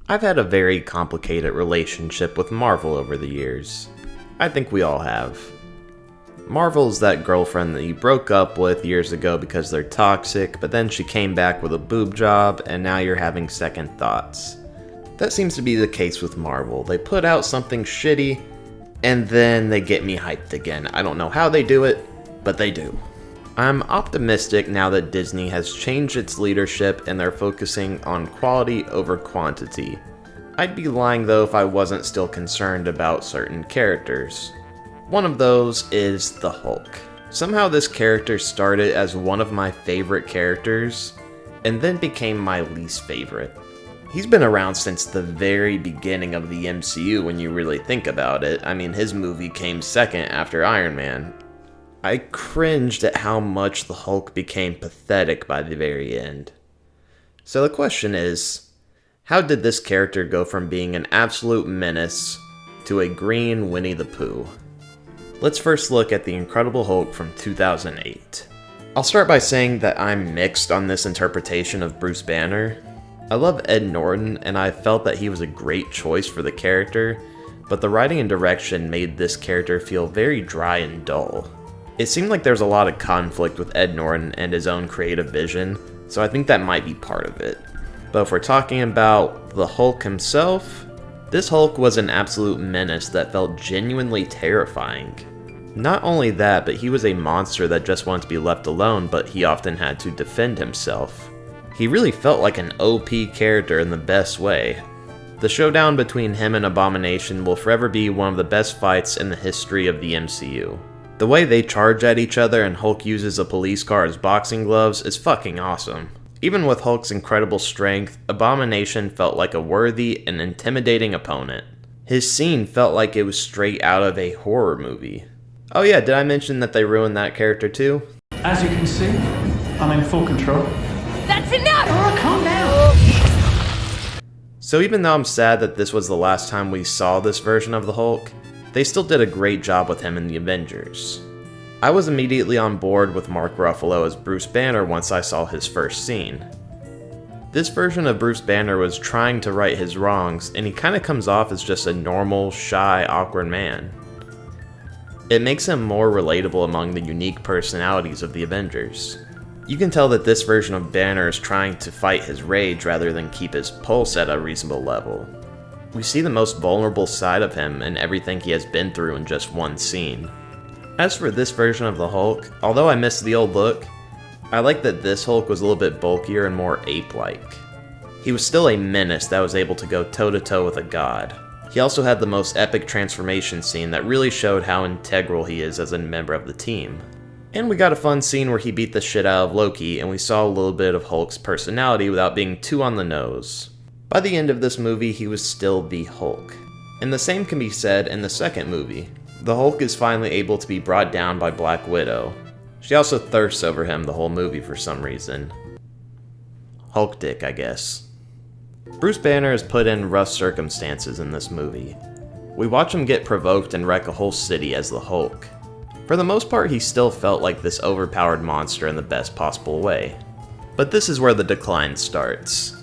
I've had a very complicated relationship with Marvel over the years. I think we all have. Marvel's that girlfriend that you broke up with years ago because they're toxic, but then she came back with a boob job and now you're having second thoughts. That seems to be the case with Marvel. They put out something shitty and then they get me hyped again. I don't know how they do it, but they do. I'm optimistic now that Disney has changed its leadership and they're focusing on quality over quantity. I'd be lying though if I wasn't still concerned about certain characters. One of those is the Hulk. Somehow this character started as one of my favorite characters, and then became my least favorite. He's been around since the very beginning of the MCU when you really think about it. I mean, his movie came second after Iron Man. I cringed at how much the Hulk became pathetic by the very end. So the question is, how did this character go from being an absolute menace to a green Winnie the Pooh? Let's first look at The Incredible Hulk from 2008. I'll start by saying that I'm mixed on this interpretation of Bruce Banner. I love Ed Norton, and I felt that he was a great choice for the character, but the writing and direction made this character feel very dry and dull. It seemed like there was a lot of conflict with Ed Norton and his own creative vision, so I think that might be part of it. But if we're talking about the Hulk himself, this Hulk was an absolute menace that felt genuinely terrifying. Not only that, but he was a monster that just wanted to be left alone, but he often had to defend himself. He really felt like an OP character in the best way. The showdown between him and Abomination will forever be one of the best fights in the history of the MCU. The way they charge at each other and Hulk uses a police car as boxing gloves is fucking awesome. Even with Hulk's incredible strength, Abomination felt like a worthy and intimidating opponent. His scene felt like it was straight out of a horror movie. Oh yeah, did I mention that they ruined that character too? As you can see, I'm in full control. That's enough! Oh, calm down! So even though I'm sad that this was the last time we saw this version of the Hulk, they still did a great job with him in the Avengers. I was immediately on board with Mark Ruffalo as Bruce Banner once I saw his first scene. This version of Bruce Banner was trying to right his wrongs, and he kinda comes off as just a normal, shy, awkward man. It makes him more relatable among the unique personalities of the Avengers. You can tell that this version of Banner is trying to fight his rage rather than keep his pulse at a reasonable level. We see the most vulnerable side of him and everything he has been through in just one scene. As for this version of the Hulk, although I miss the old look, I like that this Hulk was a little bit bulkier and more ape-like. He was still a menace that was able to go toe-to-toe with a god. He also had the most epic transformation scene that really showed how integral he is as a member of the team. And we got a fun scene where he beat the shit out of Loki, and we saw a little bit of Hulk's personality without being too on the nose. By the end of this movie, he was still the Hulk. And the same can be said in the second movie. The Hulk is finally able to be brought down by Black Widow. She also thirsts over him the whole movie for some reason. Hulk dick, I guess. Bruce Banner is put in rough circumstances in this movie. We watch him get provoked and wreck a whole city as the Hulk. For the most part, he still felt like this overpowered monster in the best possible way. But this is where the decline starts.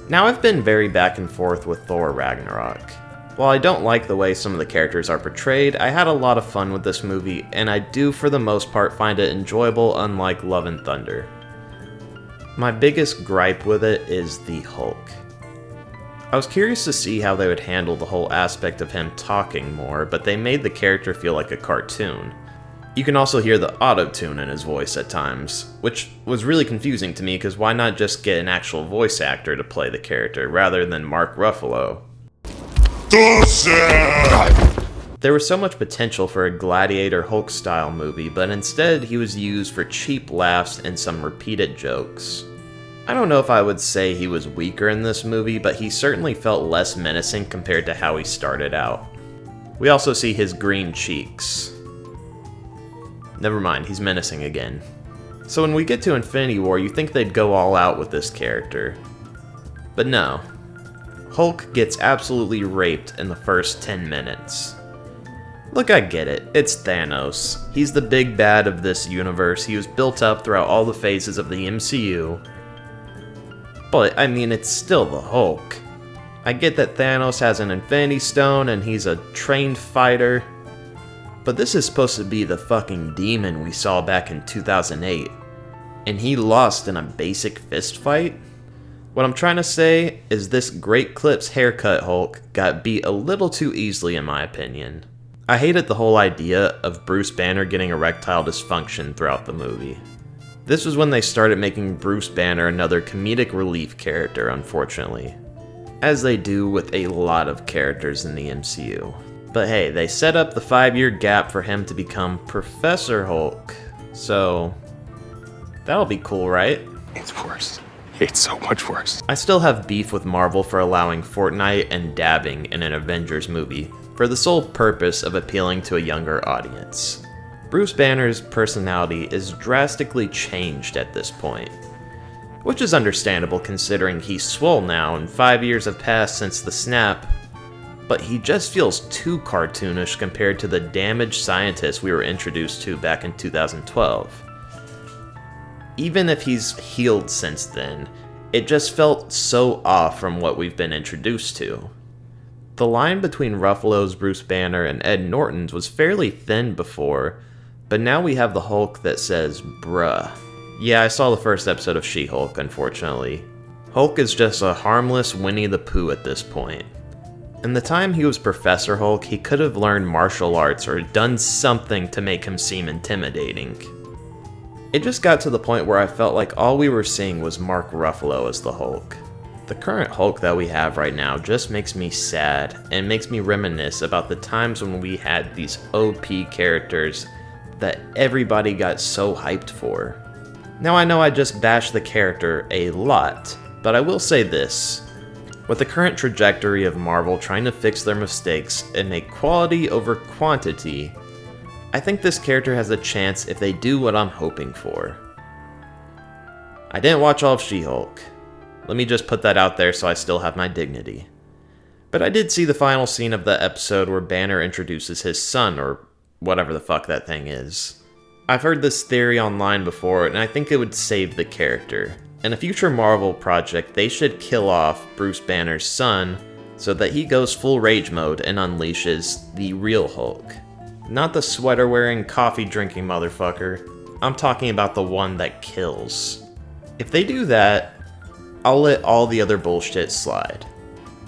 Now, I've been very back and forth with Thor Ragnarok. While I don't like the way some of the characters are portrayed, I had a lot of fun with this movie, and I do for the most part find it enjoyable, unlike Love and Thunder. My biggest gripe with it is the Hulk. I was curious to see how they would handle the whole aspect of him talking more, but they made the character feel like a cartoon. You can also hear the auto-tune in his voice at times, which was really confusing to me because why not just get an actual voice actor to play the character rather than Mark Ruffalo? There was so much potential for a Gladiator Hulk-style movie, but instead he was used for cheap laughs and some repeated jokes. I don't know if I would say he was weaker in this movie, but he certainly felt less menacing compared to how he started out. We also see his green cheeks. Never mind, he's menacing again. So when we get to Infinity War, you think they'd go all out with this character. But no. Hulk gets absolutely raped in the first 10 minutes. Look, I get it. It's Thanos. He's the big bad of this universe. He was built up throughout all the phases of the MCU. But, I mean, it's still the Hulk. I get that Thanos has an Infinity Stone and he's a trained fighter, but this is supposed to be the fucking demon we saw back in 2008, and he lost in a basic fist fight? What I'm trying to say is this Great Clips haircut Hulk got beat a little too easily in my opinion. I hated the whole idea of Bruce Banner getting erectile dysfunction throughout the movie. This was when they started making Bruce Banner another comedic relief character, unfortunately. As they do with a lot of characters in the MCU. But hey, they set up the 5-year gap for him to become Professor Hulk, so that'll be cool, right? It's worse. It's so much worse. I still have beef with Marvel for allowing Fortnite and dabbing in an Avengers movie for the sole purpose of appealing to a younger audience. Bruce Banner's personality is drastically changed at this point, which is understandable considering he's swole now and 5 years have passed since the snap, but he just feels too cartoonish compared to the damaged scientist we were introduced to back in 2012. Even if he's healed since then, it just felt so off from what we've been introduced to. The line between Ruffalo's Bruce Banner and Ed Norton's was fairly thin before, but now we have the Hulk that says, bruh. Yeah, I saw the first episode of She-Hulk, unfortunately. Hulk is just a harmless Winnie the Pooh at this point. In the time he was Professor Hulk, he could have learned martial arts or done something to make him seem intimidating. It just got to the point where I felt like all we were seeing was Mark Ruffalo as the Hulk. The current Hulk that we have right now just makes me sad and makes me reminisce about the times when we had these OP characters that everybody got so hyped for. Now I know I just bashed the character a lot, but I will say this. With the current trajectory of Marvel trying to fix their mistakes and make quality over quantity, I think this character has a chance if they do what I'm hoping for. I didn't watch all of She-Hulk. Let me just put that out there so I still have my dignity. But I did see the final scene of the episode where Banner introduces his son, or whatever the fuck that thing is. I've heard this theory online before, and I think it would save the character. In a future Marvel project, they should kill off Bruce Banner's son so that he goes full rage mode and unleashes the real Hulk. Not the sweater-wearing, coffee-drinking motherfucker. I'm talking about the one that kills. If they do that, I'll let all the other bullshit slide.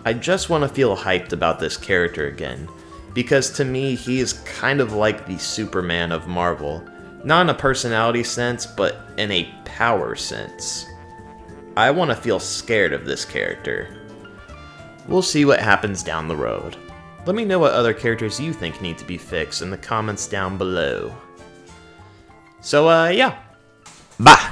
I just want to feel hyped about this character again, because to me, he is kind of like the Superman of Marvel. Not in a personality sense, but in a power sense. I want to feel scared of this character. We'll see what happens down the road. Let me know what other characters you think need to be fixed in the comments down below. So, yeah. Bye!